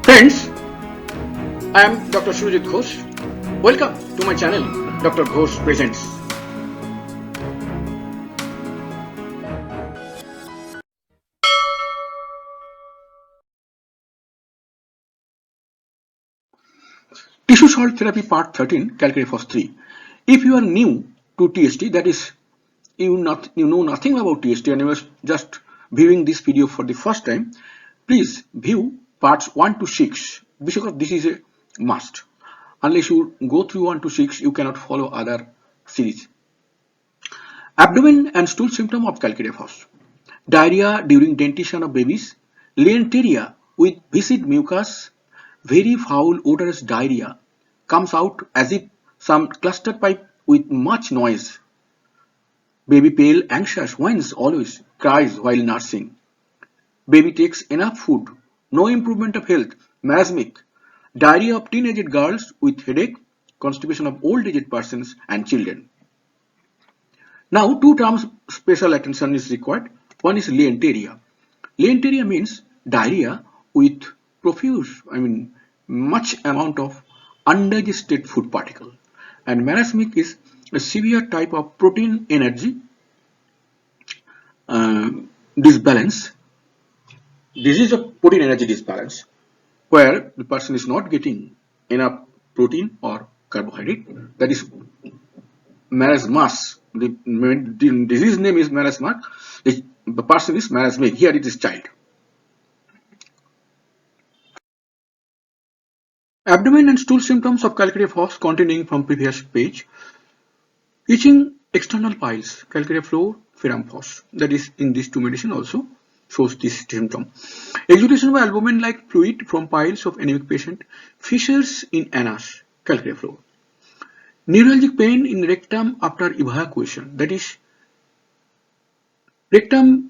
Friends, I am Dr. Ghosh. Welcome to my channel, Dr. Ghosh Presents. Tissue salt therapy part 13, Calcarea Phos.3. If you are new to TST, that is, you know nothing about TST and you are just viewing this video for the first time, please view parts 1 to 6 because this is a must. Unless you go through 1 to 6, you cannot follow other series. Abdomen and stool symptom of Calcarea Phos. Diarrhea during dentition of babies. Lienteria with viscid mucus. Very foul odorous diarrhea. Comes out as if some clysterpipe with much noise. Baby pale, anxious, whines always, cries while nursing. Baby takes enough food. No improvement of health. Marasmic. Diarrhea of teenage girls with headache. Constipation of old-aged persons and children. Now, two terms special attention is required. One is lienteria. Lienteria means diarrhea with profuse, much amount of undigested food particle. And marasmic is a severe type of protein energy disbalance. This is a protein energy disbalance where the person is not getting enough protein or carbohydrate. That is marasmus. The disease name is marasmus. The person is marasmic. Here it is child. Abdomen and stool symptoms of Calcarea Phos continuing from previous page. Itching external piles, Calcarea floor, ferrum phos. That is in these two medicine also shows this symptom. Exudation of albumin like fluid from piles of anemic patient. Fissures in anus, Calcarea floor. Neuralgic pain in rectum after evacuation. That is, rectum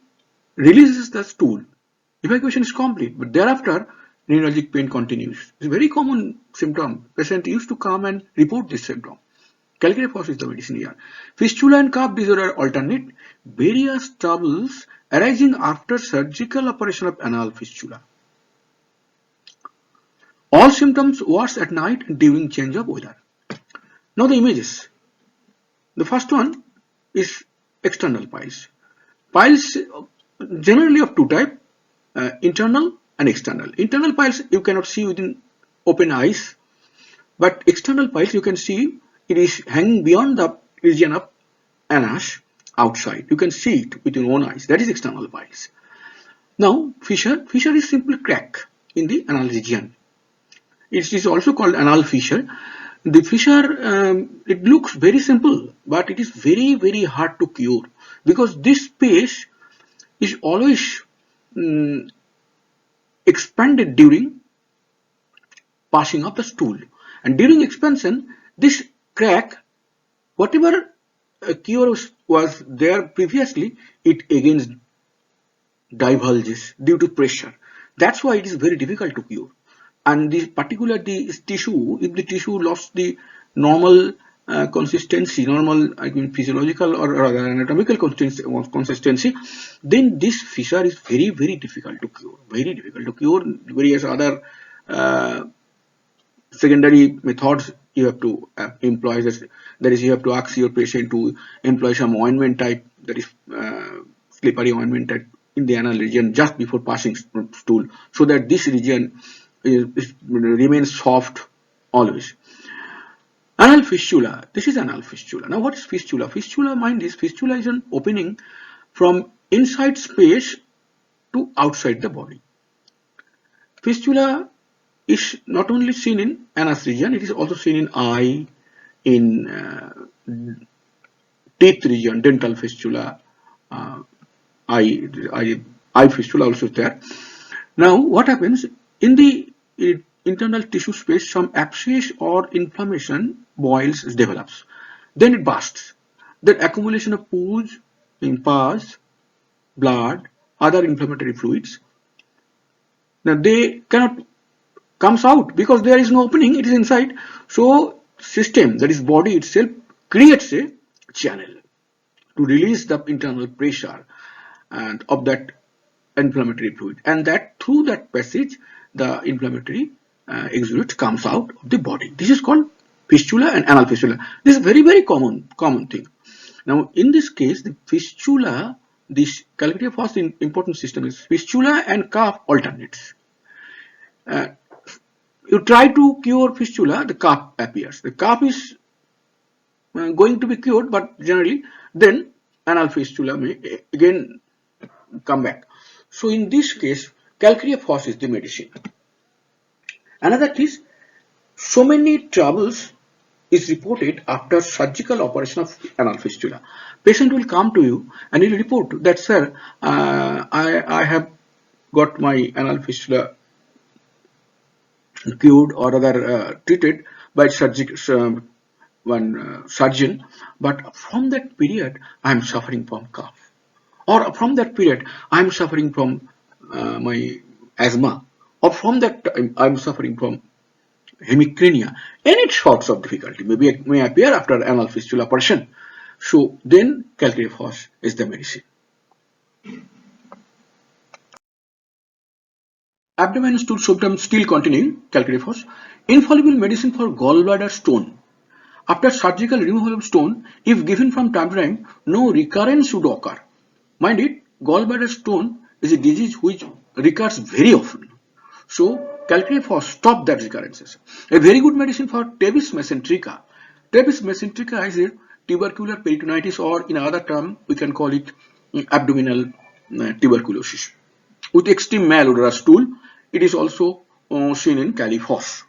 releases the stool. Evacuation is complete, but thereafter neuralgic pain continues. It's a very common symptom. Patient used to come and report this symptom. Calcarea Phos is the medicine here. Fistula and cough disorder alternate. Various troubles arising after surgical operation of anal fistula. All symptoms worse at night during change of weather. Now the images. The first one is external piles. Piles generally of two types, internal and external. Internal piles you cannot see within open eyes, but external piles you can see it is hanging beyond the region of anus outside. You can see it with your own eyes. That is external piles. Now fissure is simply crack in the anal region. It is also called anal fissure. The fissure, it looks very simple, but it is very hard to cure because this space is always expanded during passing of the stool, and during expansion this crack, whatever cure was there previously, it again divulges due to pressure. That's why it is very difficult to cure. And this particular tissue, if the tissue lost the normal consistency, normal physiological or anatomical consistency, then this fissure is very difficult to cure. Very difficult to cure. Various other secondary methods you have to employ. That is, you have to ask your patient to employ some ointment type, that is slippery ointment type in the anal region just before passing stool, so that this region remains soft always. Anal fistula. This is anal fistula. Now what is fistula? Fistula, mind is, fistula is an opening from inside space to outside the body. Fistula is not only seen in anus region, it is also seen in eye, in teeth region, dental fistula, eye fistula also there. Now what happens in the internal tissue space? Some abscess or inflammation, boils develops, then it bursts. Then accumulation of pools, pus, blood, other inflammatory fluids. Now they cannot comes out because there is no opening, it is inside. So system, that is body itself, creates a channel to release the internal pressure and of that inflammatory fluid, and that through that passage the inflammatory exudate comes out of the body. This is called fistula and anal fistula. This is very common thing. Now in this case, the fistula, this Calcarea Phos important system is fistula and cough alternates. You try to cure fistula, the cough appears. The cough is going to be cured, but generally then anal fistula may again come back. So in this case, Calcarea Phos is the medicine. Another is, so many troubles is reported after surgical operation of anal fistula. Patient will come to you and he will report that, sir, I have got my anal fistula cured or rather treated by one surgeon, but from that period I am suffering from cough, or from that period I am suffering from my asthma, or from that time I am suffering from hemicrania. Any sorts of difficulty may appear after anal fistula operation. So then Calcarea Phos is the medicine. Abdomen stool symptoms still continuing. Calcarea Phos. Infallible medicine for gallbladder stone. After surgical removal of stone, if given from time to time, no recurrence would occur. Mind it, gallbladder stone is a disease which recurs very often. So Calcarea Phos stop that recurrences. A very good medicine for tabes mesenterica. Tabes mesenterica is a tubercular peritonitis, or in other term we can call it abdominal tuberculosis. With extreme malodorous stool, it is also seen in Calphos.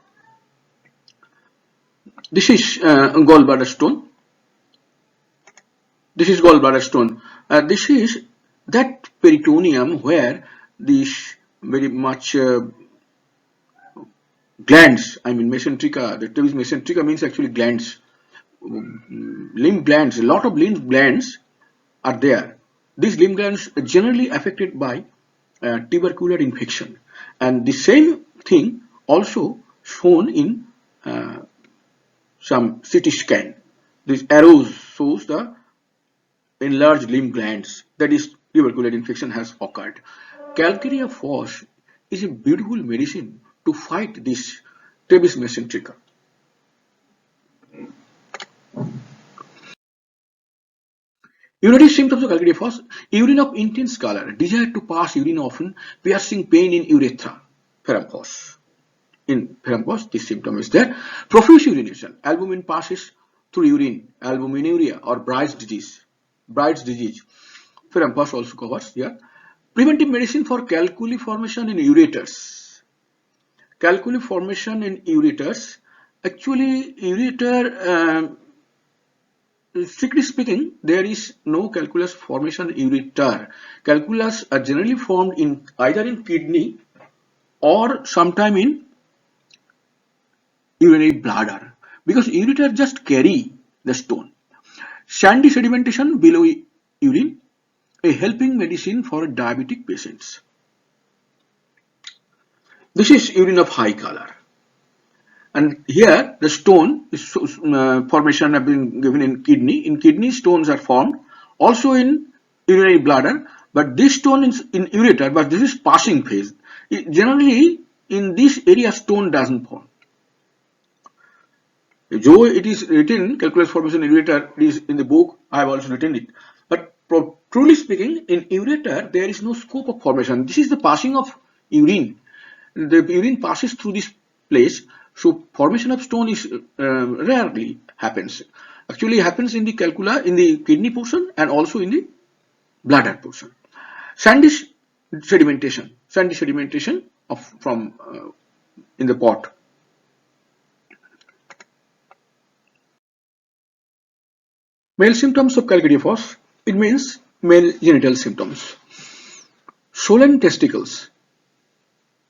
This is gallbladder stone. This is gallbladder stone. This is that peritoneum where this very much glands, I mean mesenterica, the tabes mesenterica means actually glands, lymph glands, a lot of lymph glands are there. These lymph glands are generally affected by tubercular infection, and the same thing also shown in some CT scan. This arrows shows the enlarged lymph glands, that is tubercular infection has occurred. Calcarea Phos is a beautiful medicine to fight this tabes mesenterica. Urinary symptoms of Calcarea Phos: urine of intense color, desire to pass urine often, piercing pain in urethra, phos. In phos, this symptom is there. Profuse urination, albumin passes through urine, albuminuria or Bright's disease. Phos also covers here. Preventive medicine for calculi formation in ureters. Calculi formation in ureters. Actually, ureter, strictly speaking, there is no calculus formation in ureter. Calculus are generally formed in either in kidney or sometime in urinary bladder, because ureter just carry the stone. Sandy sedimentation below urine, a helping medicine for diabetic patients. This is urine of high color, and here the stone is formation have been given in kidney. In kidney, stones are formed, also in urinary bladder, but this stone is in ureter, but this is passing phase. Generally in this area stone doesn't form. Though it is written calculus formation in ureter, it is in the book, I have also written it, but truly speaking, in ureter there is no scope of formation. This is the passing of urine. The urine passes through this place, so formation of stone is rarely happens. Actually happens in the calcula, in the kidney portion, and also in the bladder portion. Sandy sedimentation of from in the pot. Male symptoms of Calcarea Phos, it means male genital symptoms. Swollen testicles.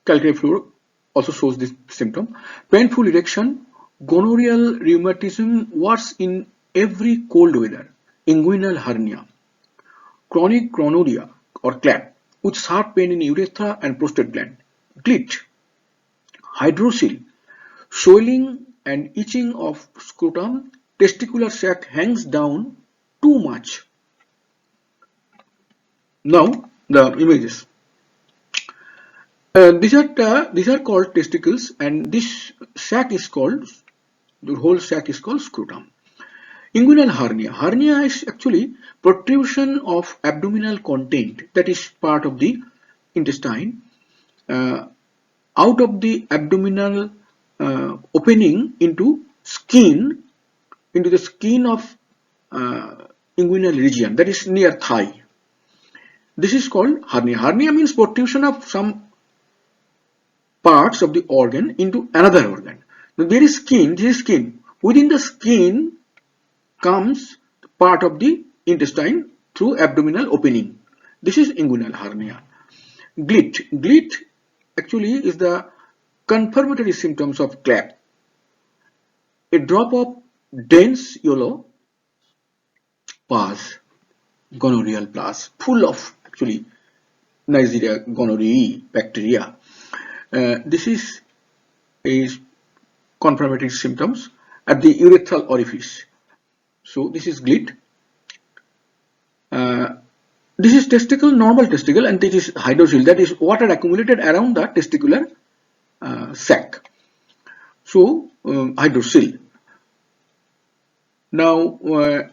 Calcarea Phos also shows this symptom. Painful erection, gonorrheal rheumatism worse in every cold weather, inguinal hernia, chronic gonorrhea or clamp with sharp pain in urethra and prostate gland, glit, hydrocele, swelling and itching of scrotum, testicular sac hangs down too much. Now the images. These are called testicles, and this sac is called, the whole sac is called scrotum. Inguinal hernia. Hernia is actually protrusion of abdominal content, that is part of the intestine, out of the abdominal opening into the skin of inguinal region, that is near thigh. This is called hernia. Hernia means protrusion of some parts of the organ into another organ. Now there is skin, this is skin. Within the skin comes part of the intestine through abdominal opening. This is inguinal hernia. Glit. Glit actually is the confirmatory symptoms of CLAP. A drop of dense yellow pus, gonorrheal pus, full of actually Neisseria gonorrhoeae bacteria. This is a confirmatory symptoms at the urethral orifice. So this is glit. This is testicle, normal testicle, and this is hydrocele, that is water accumulated around the testicular sac. So hydrocele. Now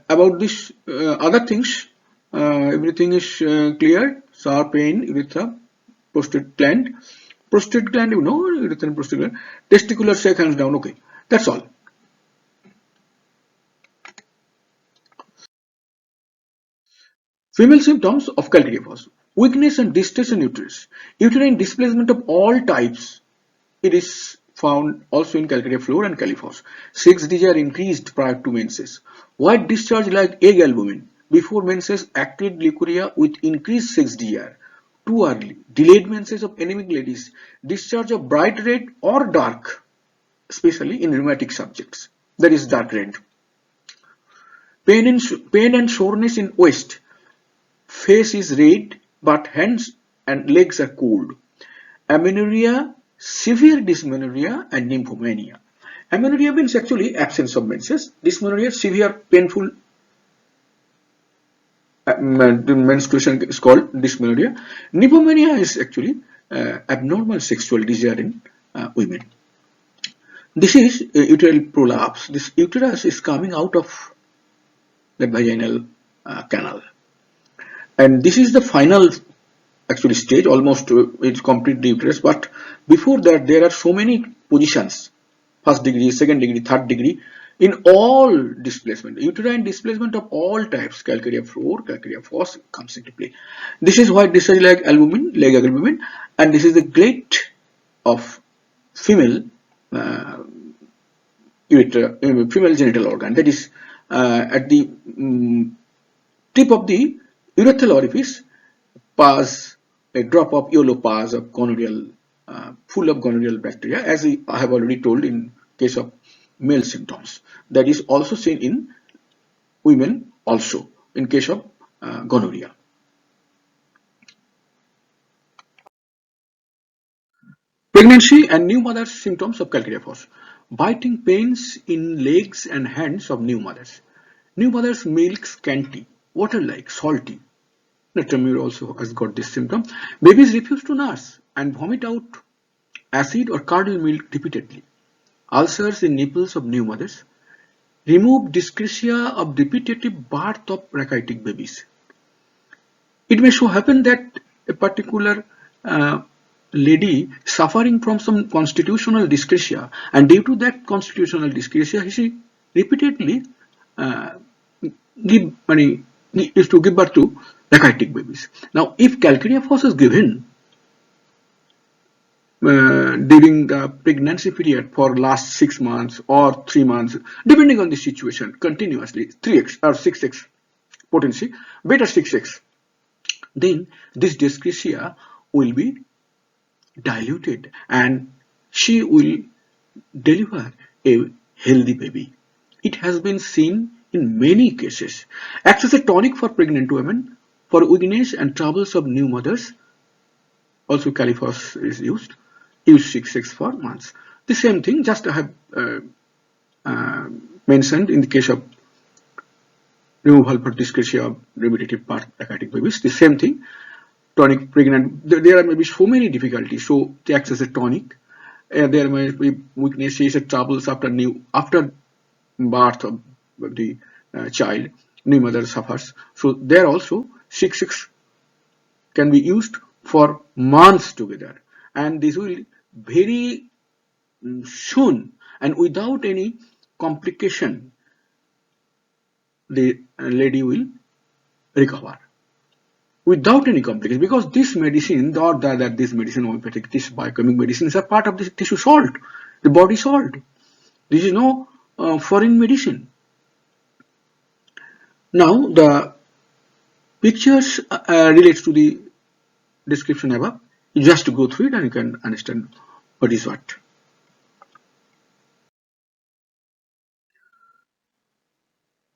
about this other things, everything is clear. Sour pain, urethra, prostate gland. Prostate gland, you know, urethra and prostate gland. Testicular sac hands down. Okay, that's all. Female symptoms of Calcarea Phos. Weakness and distress in uterus. Uterine displacement of all types. It is found also in Calcarea floor and Calphos. Sex desire increased prior to menses. White discharge like egg albumin. Before menses, acrid leukorrhea with increased sex desire. Too early. Delayed menses of anemic ladies. Discharge of bright red or dark, especially in rheumatic subjects. That is dark red. Pain and soreness in waist. Face is red, but hands and legs are cold. Amenorrhea, severe dysmenorrhea, and nymphomania. Amenorrhea means actually absence of menses. Dysmenorrhea, severe painful menstruation is called dysmenorrhea. Nymphomania is actually abnormal sexual desire in women. This is uterine prolapse. This uterus is coming out of the vaginal canal. And this is the final actually stage, almost it's completely uterus, but before that there are so many positions, first degree, second degree, third degree, in all displacement, uterine displacement of all types, Calcarea floor, Calcarea Phos comes into play. This is why this is like albumin, leg albumin, and this is the glit of female female genital organ, that is at the tip of the urethral orifice, pus, a drop of yellow pus of gonorrheal, full of gonorrheal bacteria, as I have already told in case of male symptoms. That is also seen in women also in case of gonorrhea. Pregnancy and new mothers symptoms of Calcarea Phos. Biting pains in legs and hands of new mothers. New mothers milk scanty, water-like, salty. Natamir also has got this symptom. Babies refuse to nurse and vomit out acid or curdled milk repeatedly. Ulcers in nipples of new mothers. Remove dyscrasia of repetitive birth of rachitic babies. It may so happen that a particular lady suffering from some constitutional dyscrasia, and due to that constitutional dyscrasia, she repeatedly used to give birth to rachitic babies. Now, if Calcarea Phos is given during the pregnancy period for last 6 months or 3 months, depending on the situation, continuously 3x or 6x potency, better 6x, then this dyscrasia will be diluted and she will deliver a healthy baby. It has been seen in many cases. Acts as a tonic for pregnant women, for weakness and troubles of new mothers. Also Calphos is used. Use 6x for months. The same thing, just I have mentioned in the case of removal for dyscrasia of repetitive birth rachitic babies. The same thing. tonic pregnant. There are maybe so many difficulties. So it acts as a tonic. There may be weaknesses and troubles after birth of the child. New mother suffers. So there also 6/6 can be used for months together, and this will very soon and without any complication the lady will recover without any complication, because this medicine or this medicine, homeopathic, this biochemical medicines are part of the tissue salt, the body salt. This is no foreign medicine. Now the pictures relates to the description above. You just go through it and you can understand what is what.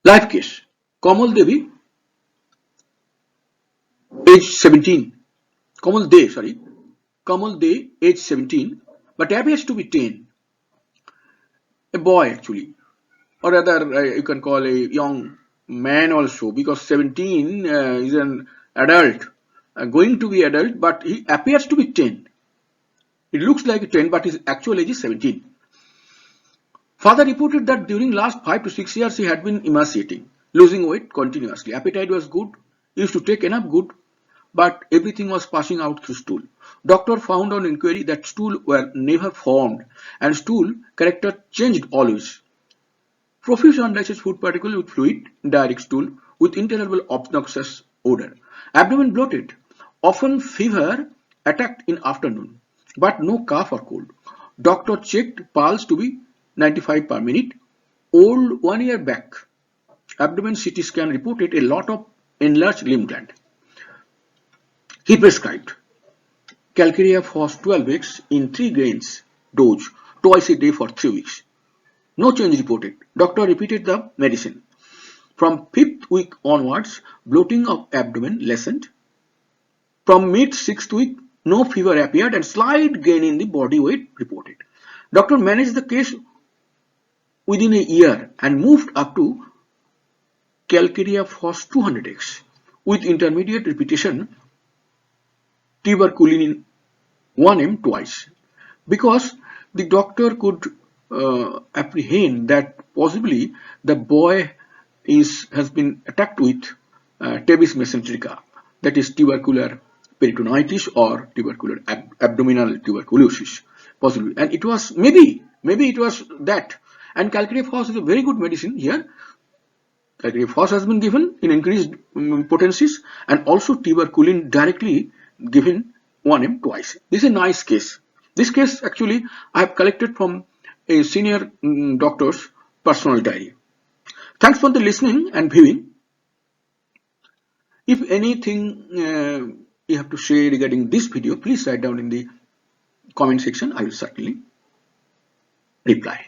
Life case: Kamal Devi, age 17. Kamal De, age 17, but appears to be 10. A boy actually, or rather you can call a young man also, because 17 is an adult, going to be adult, but he appears to be 10. It looks like 10, but his actual age is 17. Father reported that during last 5 to 6 years he had been emaciating, losing weight continuously. Appetite was good, used to take enough good, but everything was passing out through stool. Doctor found on inquiry that stool were never formed and stool character changed always. Profuse undigested food particle with fluid, diarrheic stool with intolerable obnoxious odor. Abdomen bloated, often fever attacked in afternoon, but no cough or cold. Doctor checked pulse to be 95 per minute. Old 1 year back. Abdomen CT scan reported a lot of enlarged lymph gland. He prescribed Calcarea Phos 12x in 3 grains dose twice a day for 3 weeks. No change reported. Doctor repeated the medicine. From 5th week onwards, bloating of abdomen lessened. From mid 6th week, no fever appeared and slight gain in the body weight reported. Doctor managed the case within a year and moved up to Calcarea Phos 200x with intermediate repetition tuberculin 1m twice, because the doctor could apprehend that possibly the boy has been attacked with tabes mesenterica, that is tubercular peritonitis or tubercular abdominal tuberculosis, possibly, and it was maybe it was that. And Calcarea Phos is a very good medicine here. Calcarea Phos has been given in increased potencies, and also tuberculin directly given 1m twice. This is a nice case. This case actually I have collected from a senior doctor's personal diary. Thanks for the listening and viewing. If anything you have to say regarding this video, please write down in the comment section. I will certainly reply.